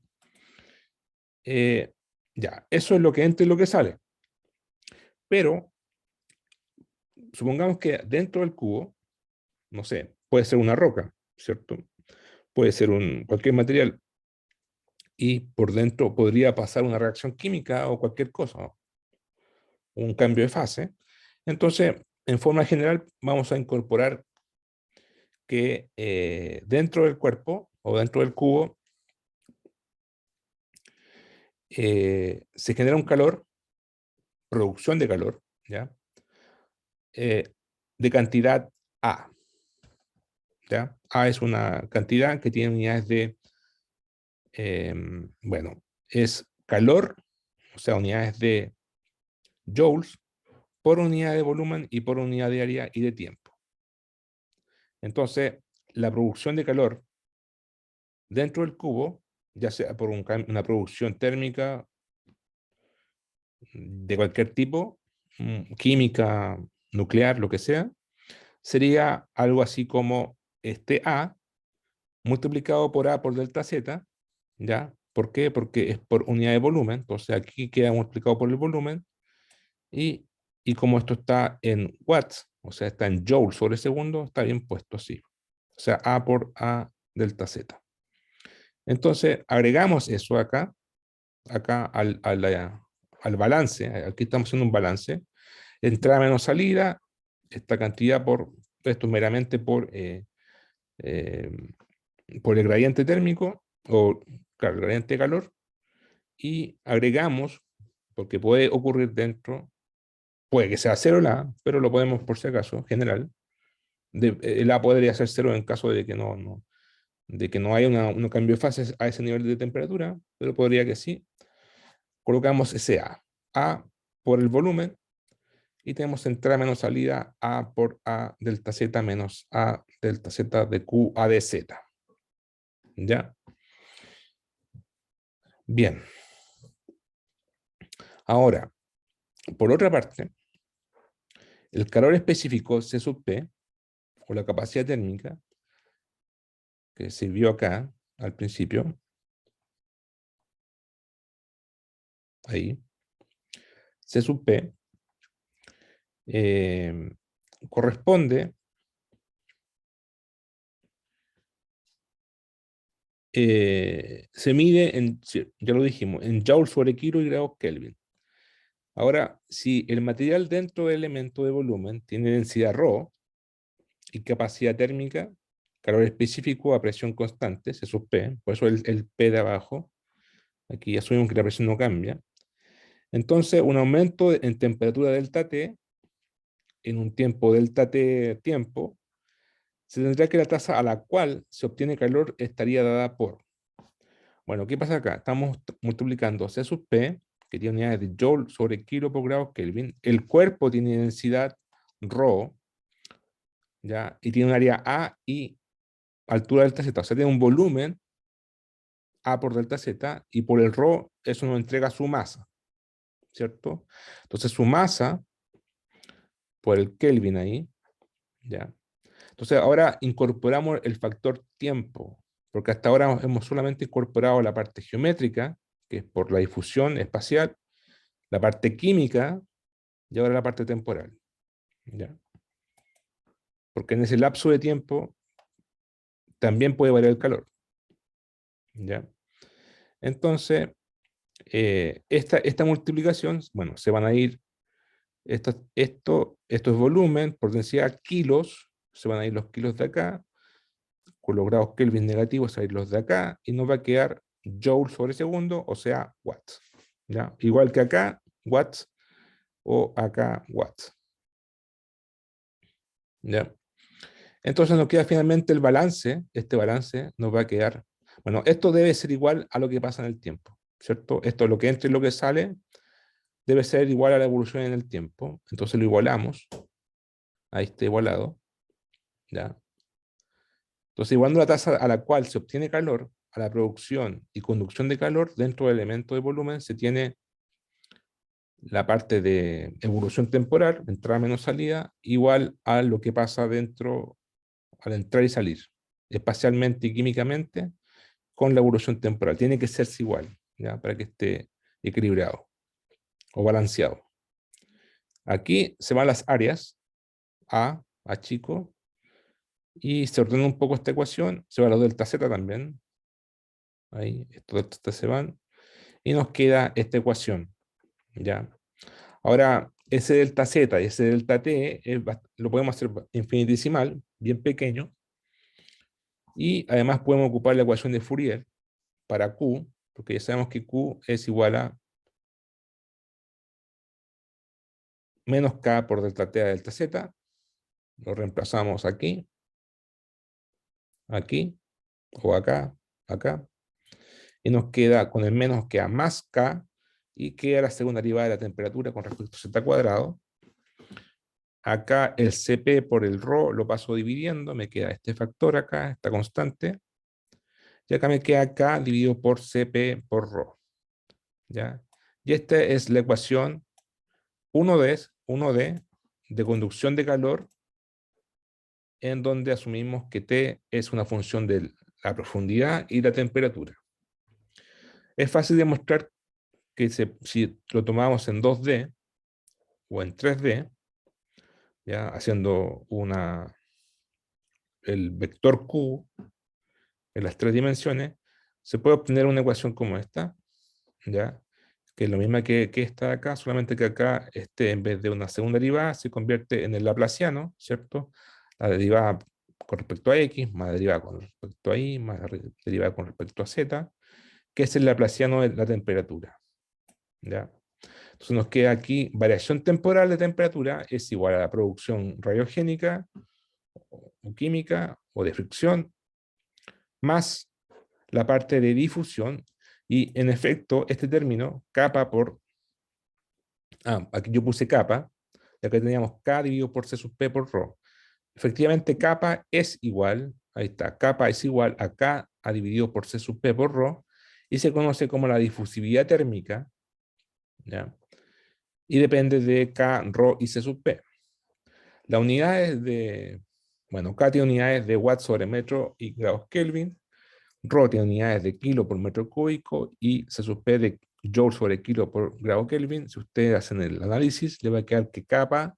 Ya, eso es lo que entra y lo que sale. Pero, supongamos que dentro del cubo, no sé, puede ser una roca, ¿cierto? Puede ser cualquier material, y por dentro podría pasar una reacción química o cualquier cosa, ¿no? Un cambio de fase. Entonces, en forma general, vamos a incorporar que dentro del cuerpo o dentro del cubo se genera un calor, producción de calor, ¿ya? De cantidad A, ¿ya? A es una cantidad que tiene unidades de, bueno, es calor, o sea, unidades de joules, por unidad de volumen y por unidad de área y de tiempo. Entonces, la producción de calor dentro del cubo, ya sea por una producción térmica de cualquier tipo, química, nuclear, lo que sea, sería algo así como este A multiplicado por A por delta Z, ¿ya? ¿Por qué? Porque es por unidad de volumen, entonces aquí queda multiplicado por el volumen, y, y como esto está en watts, o sea, está en joules sobre segundo, está bien puesto así. O sea, A por A delta Z. Entonces, agregamos eso acá al balance. Aquí estamos haciendo un balance. Entrada menos salida, esta cantidad esto meramente eh, por el gradiente térmico, o claro, el gradiente de calor, y agregamos, porque puede ocurrir dentro, puede que sea cero el A, pero lo podemos por si acaso, general. El A podría ser cero en caso de que de que no haya un cambio de fase a ese nivel de temperatura, pero podría que sí. Colocamos ese A por el volumen, y tenemos entrada menos salida A por A delta Z menos A delta Z de Q A de Z. ¿Ya? Bien. Ahora, por otra parte, el calor específico C sub P, o la capacidad térmica, que se vio acá al principio, ahí, C sub P, corresponde, se mide en, ya lo dijimos, en joules sobre kilo y grados Kelvin. Ahora, si el material dentro del elemento de volumen tiene densidad ρ y capacidad térmica, calor específico a presión constante, C sub P, por eso el P de abajo, aquí asumimos que la presión no cambia, entonces un aumento en temperatura delta T, en un tiempo delta T tiempo, se tendrá que la tasa a la cual se obtiene calor estaría dada por. Bueno, ¿qué pasa acá? Estamos multiplicando C sub P, que tiene unidades de joule sobre kilo por grado Kelvin. El cuerpo tiene densidad ρ, ¿ya? Y tiene un área A y altura delta Z. O sea, tiene un volumen A por delta Z, y por el ρ eso nos entrega su masa, ¿cierto? Entonces su masa, por el Kelvin ahí, ¿ya? Entonces ahora incorporamos el factor tiempo, porque hasta ahora hemos solamente incorporado la parte geométrica, que es por la difusión espacial, la parte química y ahora la parte temporal. ¿Ya? Porque en ese lapso de tiempo también puede variar el calor. ¿Ya? Entonces, esta multiplicación, bueno, se van a ir, esto es volumen por densidad kilos, se van a ir los kilos de acá, con los grados Kelvin negativos a ir los de acá, y nos va a quedar joules sobre segundo, o sea, watts. ¿Ya? Igual que acá, watts, o acá, watts. ¿Ya? Entonces nos queda finalmente el balance, este balance nos va a quedar, bueno, esto debe ser igual a lo que pasa en el tiempo, ¿cierto? Esto, lo que entra y lo que sale, debe ser igual a la evolución en el tiempo. Entonces lo igualamos, ahí está igualado, ¿ya? Entonces, igualando la tasa a la cual se obtiene calor, a la producción y conducción de calor dentro del elemento de volumen, se tiene la parte de evolución temporal, entrada menos salida, igual a lo que pasa dentro, al entrar y salir, espacialmente y químicamente, con la evolución temporal. Tiene que serse igual, ¿ya? Para que esté equilibrado o balanceado. Aquí se van las áreas, A chico, y se ordena un poco esta ecuación, se va a la delta Z también, ahí, estos delta se van, y nos queda esta ecuación, ¿ya? Ahora, ese delta Z y ese delta T lo podemos hacer infinitesimal, bien pequeño, y además podemos ocupar la ecuación de Fourier para Q, porque ya sabemos que Q es igual a menos K por delta T a delta Z, lo reemplazamos aquí, aquí, o acá, acá, y nos queda con el menos queda más K, y queda la segunda derivada de la temperatura con respecto a Z cuadrado. Acá el Cp por el ρ lo paso dividiendo, me queda este factor acá, esta constante, y acá me queda K dividido por Cp por ρ. ¿Ya? Y esta es la ecuación 1D de conducción de calor, en donde asumimos que T es una función de la profundidad y la temperatura. Es fácil demostrar que si lo tomamos en 2D o en 3D, ¿ya? Haciendo el vector Q en las tres dimensiones, se puede obtener una ecuación como esta, ¿ya? Que es lo misma que esta de acá, solamente que acá en vez de una segunda derivada se convierte en el laplaciano, ¿cierto? La derivada con respecto a x, más la derivada con respecto a y, más la derivada con respecto a z, que es el laplaciano de la temperatura, ¿ya? Entonces nos queda aquí variación temporal de temperatura es igual a la producción radiogénica o química o de fricción más la parte de difusión, y en efecto este término capa por, aquí yo puse capa, ya que teníamos K dividido por C sub P por ρ, efectivamente kappa es igual, ahí está, kappa es igual a K a dividido por C sub P por ρ, y se conoce como la difusividad térmica, ¿ya? Y depende de K, ρ y C sub P. La unidad es de, bueno, K tiene unidades de watts sobre metro y grados Kelvin, ρ tiene unidades de kilo por metro cúbico y C sub P de joule sobre kilo por grado Kelvin. Si ustedes hacen el análisis, le va a quedar que kappa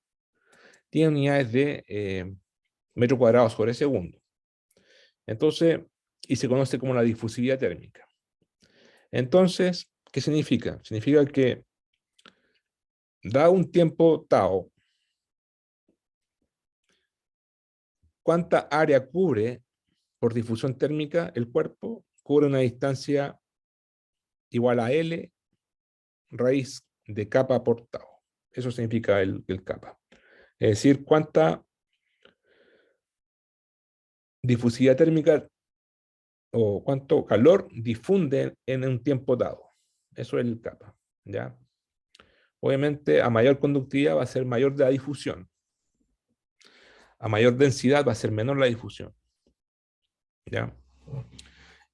tiene unidades de metro cuadrado sobre segundo. Entonces, y se conoce como la difusividad térmica. Entonces, ¿qué significa? Significa que dado un tiempo tau, ¿cuánta área cubre por difusión térmica el cuerpo? Cubre una distancia igual a L raíz de kappa por tau. Eso significa el kappa. Es decir, cuánta difusividad térmica o cuánto calor difunde en un tiempo dado. Eso es el kappa, ¿ya? Obviamente, a mayor conductividad va a ser mayor la difusión. A mayor densidad va a ser menor la difusión, ¿ya?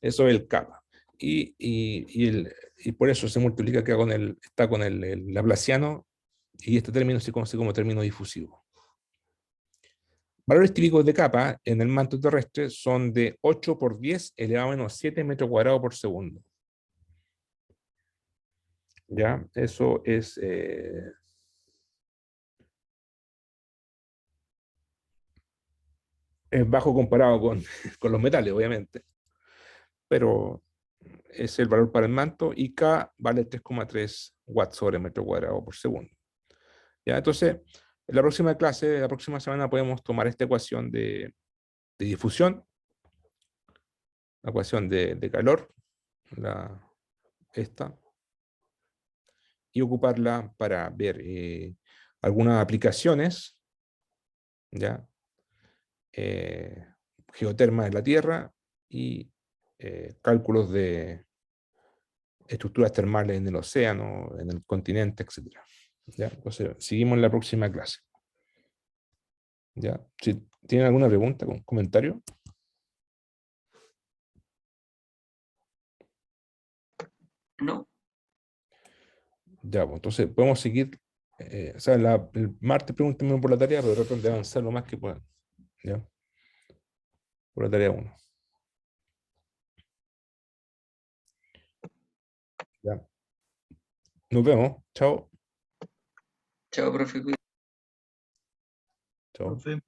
Eso es el kappa. Y por eso se multiplica acá con está con el laplaciano, y este término se conoce como término difusivo. Valores típicos de kappa en el manto terrestre son de 8 por 10 elevado a menos 7 metros cuadrados por segundo. ¿Ya? Eso es bajo comparado con, con los metales, obviamente, pero es el valor para el manto, y K vale 3,3 watts sobre metro cuadrado por segundo. ¿Ya? Entonces, en la próxima clase, la próxima semana, podemos tomar esta ecuación de difusión, la ecuación de calor, esta, y ocuparla para ver algunas aplicaciones, ¿ya? Geoterma de la Tierra y cálculos de estructuras termales en el océano, en el continente, etc. ¿Ya? Entonces, seguimos en la próxima clase. ¿Ya? Si tienen alguna pregunta, comentario. No. Ya, pues, entonces podemos seguir. O sea, el martes pregúntenme por la tarea, pero traten de avanzar lo más que puedan. ¿Ya? Por la tarea 1. ¿Ya? Nos vemos. Chao. Chao, profe. Chao. Profe.